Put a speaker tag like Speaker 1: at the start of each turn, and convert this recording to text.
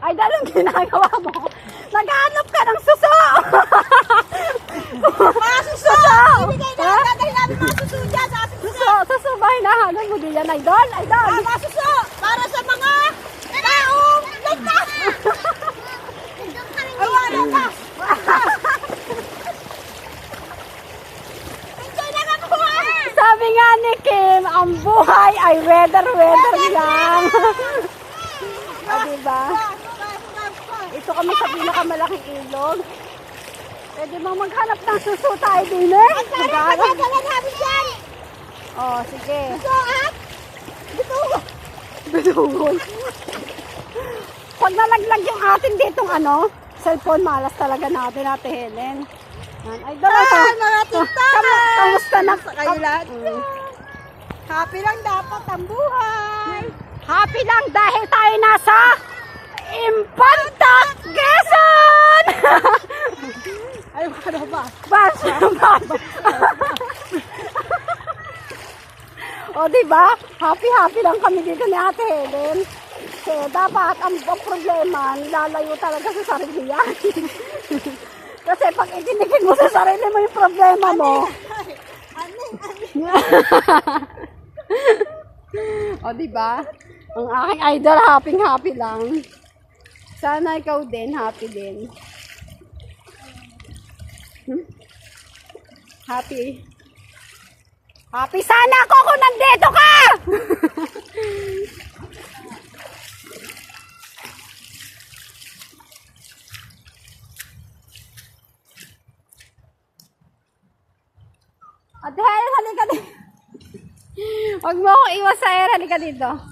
Speaker 1: Ay, dalong ginagawa mo. Naghanap ka ng suso.
Speaker 2: Mga suso! Ibigay na lang natin namin mga suso dyan sa ating suso.
Speaker 1: Suso ba hinahanap mo din yan, idol? Idol.
Speaker 2: Mga suso! Para sa mga taong ligtas! Ay, wala ka! Enjoy na kakuha!
Speaker 1: Sabi nga ni Kim, ang buhay ay weather lang. O, diba? Ito kami sa pinakamalaking ilog. Pwede mo maghanap ng suso tayo din eh.
Speaker 2: Maghanap namin dyan!
Speaker 1: Oh, sige.
Speaker 2: Suso at bitugo!
Speaker 1: Binugon. Pag nalaglag yung atin ditong cellphone, malas talaga natin, Ate Helen. Ay,
Speaker 2: Mga tiktakan!
Speaker 1: Kamusta na?
Speaker 2: Sa kayo lahat. Happy lang dapat ang buhay!
Speaker 1: Happy lang dahil tayo nasa Infanta, Quezon!
Speaker 2: Ay, ano ba?
Speaker 1: Bas! O, diba? Happy lang kami dito ni Ate Helen. So, dapat ang problema, lalayo talaga sa sarili yan. Kasi pag itinigin mo sa sarili mo yung problema mo. O, diba? Ang aking idol, happy lang. Sana ikaw din, happy din. Happy. Happy sana ako kung nandito ka! Ate Helen, halika dito. Huwag mo akong iwas sa air, halika dito.